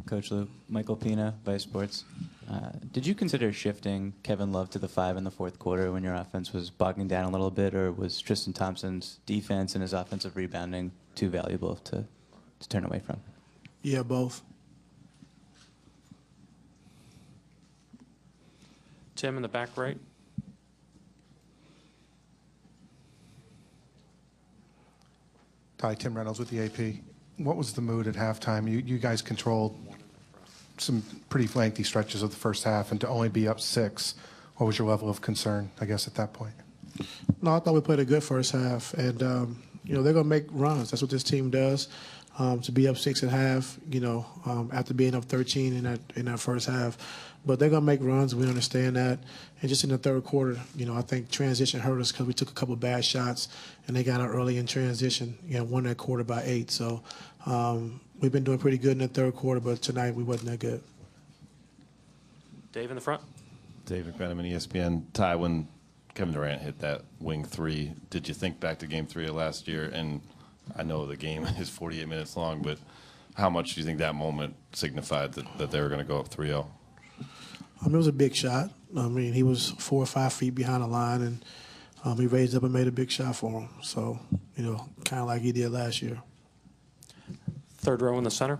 Coach Lue. Michael Pina, Vice Sports. Did you consider shifting Kevin Love to the 5 in the fourth quarter when your offense was bogging down a little bit, or was Tristan Thompson's defense and his offensive rebounding too valuable to turn away from? Yeah, both. Tim in the back right. Hi, Tim Reynolds with the AP. What was the mood at halftime? You guys controlled some pretty lengthy stretches of the first half, and to only be up 6, what was your level of concern, I guess, at that point? No, I thought we played a good first half, and you know, they're going to make runs. That's what this team does. To be up 6 at half, you know, after being up 13 in that first half, but they're going to make runs. We understand that. And just in the third quarter, you know, I think transition hurt us because we took a couple bad shots, and they got out early in transition. You know, won that quarter by 8. So we've been doing pretty good in the third quarter, but tonight we wasn't that good. Dave in the front. Dave McMenamin, ESPN. Ty, when Kevin Durant hit that wing 3, did you think back to Game 3 of last year? And I know the game is 48 minutes long, but how much do you think that moment signified that they were going to go up 3-0? It was a big shot. I mean, he was 4 or 5 feet behind the line, and he raised up and made a big shot for him. So, you know, kind of like he did last year. Third row in the center.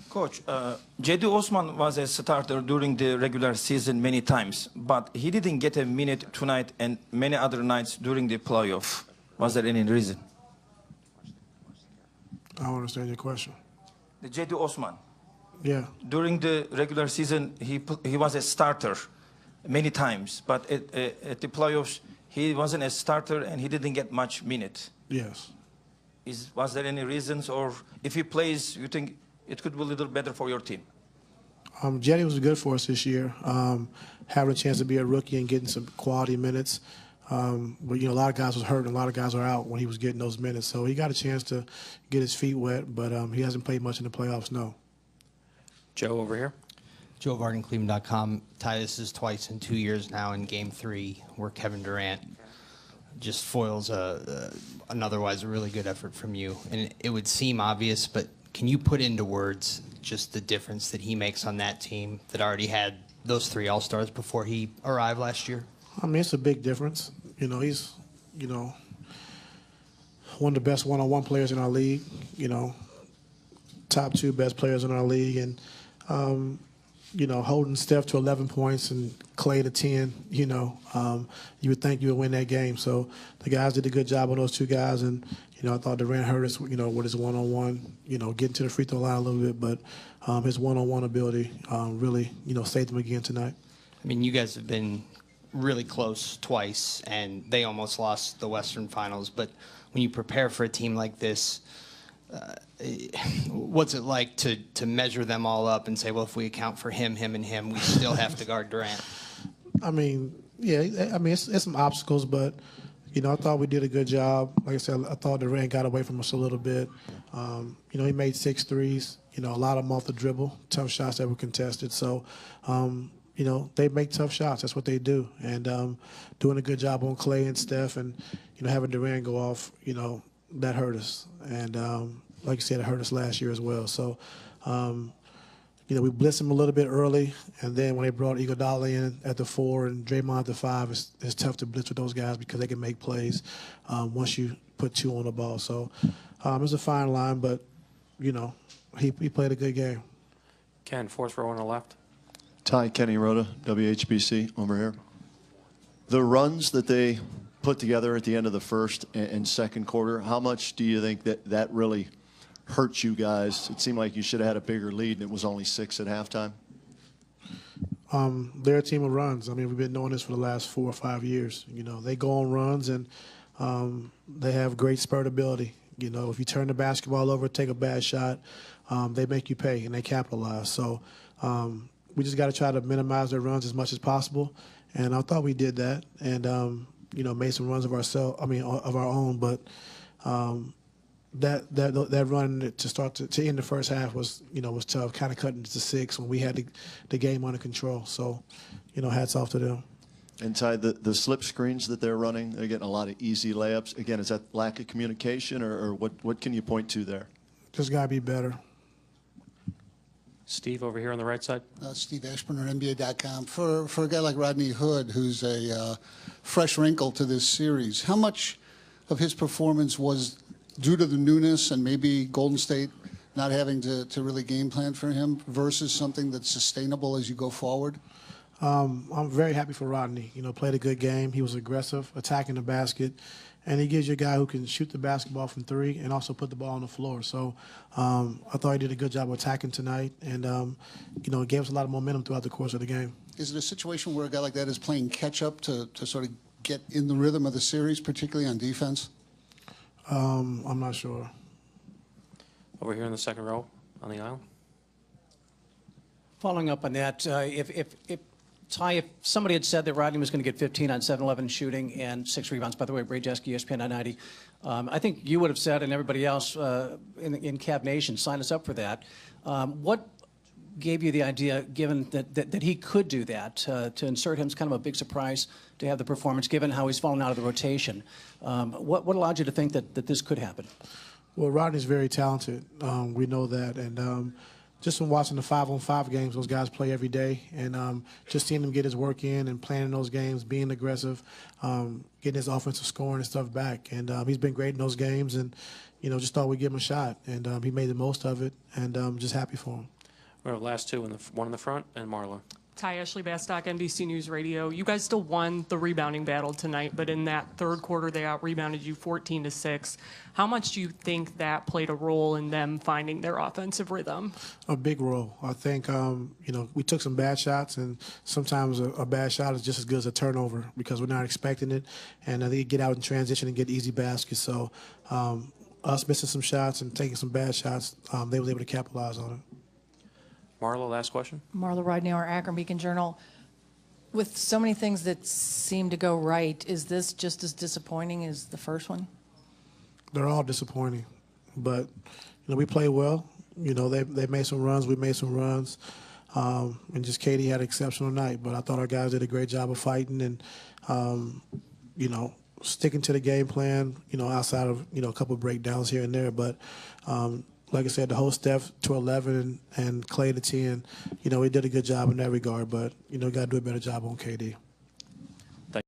Coach, Cedi Osman was a starter during the regular season many times, but he didn't get a minute tonight and many other nights during the playoff. Was there any reason? I don't understand your question. The Cedi Osman. Yeah. During the regular season, he was a starter many times, but at the playoffs, he wasn't a starter and he didn't get much minute. Yes. Was there any reasons, or if he plays, you think it could be a little better for your team? Cedi was good for us this year, having a chance to be a rookie and getting some quality minutes. But, you know, a lot of guys was hurt and a lot of guys were out when he was getting those minutes. So he got a chance to get his feet wet, but he hasn't played much in the playoffs, no. Joe over here. Joe Varden, Cleveland.com. Ty, this is twice in 2 years now in Game 3 where Kevin Durant just foils an otherwise a really good effort from you. And it would seem obvious, but can you put into words just the difference that he makes on that team that already had those 3 All-Stars before he arrived last year? I mean, it's a big difference. You know, he's, you know, one of the best one-on-one players in our league, you know, top 2 best players in our league. And, you know, holding Steph to 11 points and Clay to 10, you know, you would think you would win that game. So the guys did a good job on those 2 guys. And, you know, I thought Durant hurt us, you know, with his one-on-one, you know, getting to the free throw line a little bit. But his one-on-one ability really, you know, saved him again tonight. I mean, you guys have been really close twice, and they almost lost the Western Finals. But when you prepare for a team like this, what's it like to measure them all up and say, well, if we account for him, and him, we still have to guard Durant? I mean, yeah, I mean, it's some obstacles, but, you know, I thought we did a good job. Like I said, I thought Durant got away from us a little bit. You know, he made 6 threes, you know, a lot of them off the dribble, tough shots that were contested. So, you know, they make tough shots. That's what they do. And doing a good job on Clay and Steph, and, you know, having Durant go off, you know, that hurt us. And like you said, it hurt us last year as well. So, you know, we blitzed him a little bit early, and then when they brought Iguodala in at the 4 and Draymond at the 5, it's tough to blitz with those guys because they can make plays once you put 2 on the ball. So it was a fine line, but, you know, he played a good game. Ken, fourth row on the left. Ty, Kenny Rhoda, WHBC, over here. The runs that they put together at the end of the first and second quarter, how much do you think that really hurt you guys? It seemed like you should have had a bigger lead, and it was only 6 at halftime. They're a team of runs. I mean, we've been doing this for the last 4 or 5 years. You know, they go on runs, and they have great spurt ability. You know, if you turn the basketball over, take a bad shot, they make you pay, and they capitalize. So we just got to try to minimize their runs as much as possible, and I thought we did that, and you know, made some runs of our own. But that run to end the first half was tough. Kind of cutting to 6 when we had the game under control. So, you know, hats off to them. And Ty, the slip screens that they're running, they're getting a lot of easy layups. Again, is that lack of communication, or what can you point to there? Just gotta be better. Steve over here on the right side. Steve Ashburner, NBA.com. For a guy like Rodney Hood, who's a fresh wrinkle to this series, how much of his performance was due to the newness and maybe Golden State not having to really game plan for him versus something that's sustainable as you go forward? I'm very happy for Rodney. You know, played a good game. He was aggressive, attacking the basket, and he gives you a guy who can shoot the basketball from three and also put the ball on the floor. So I thought he did a good job of attacking tonight, and you know, it gave us a lot of momentum throughout the course of the game. Is it a situation where a guy like that is playing catch-up to sort of get in the rhythm of the series, particularly on defense? I'm not sure. Over here in the second row on the aisle. Following up on that, Ty, if somebody had said that Rodney was going to get 15 on 7-11 shooting and 6 rebounds, by the way, Brady Jeske, ESPN 990, I think you would have said, and everybody else in Cav Nation, sign us up for that. What gave you the idea, given that he could do that, to insert him as kind of a big surprise to have the performance, given how he's fallen out of the rotation? What allowed you to think that this could happen? Well, Rodney's very talented. We know that, and just from watching the 5-on-5 games, those guys play every day, and just seeing him get his work in and playing in those games, being aggressive, getting his offensive scoring and stuff back. And he's been great in those games, and you know, just thought we'd give him a shot, and he made the most of it, and I'm just happy for him. We have last two, one in the front, and Marla. Ty Ashley Bastock, NBC News Radio. You guys still won the rebounding battle tonight, but in that third quarter, they out-rebounded you 14-6. How much do you think that played a role in them finding their offensive rhythm? A big role. I think, you know, we took some bad shots, and sometimes a bad shot is just as good as a turnover because we're not expecting it, and they get out in transition and get easy baskets. So us missing some shots and taking some bad shots, they were able to capitalize on it. Marla, last question. Marla Ridenour, Akron Beacon Journal. With so many things that seem to go right, is this just as disappointing as the first one? They're all disappointing, but you know, we play well. You know, they made some runs, we made some runs, and just Katie had an exceptional night. But I thought our guys did a great job of fighting and you know, sticking to the game plan. You know, outside of a couple of breakdowns here and there, but. Like I said, the whole Steph to 11 and Clay to 10, you know, we did a good job in that regard, but, you know, got to do a better job on KD.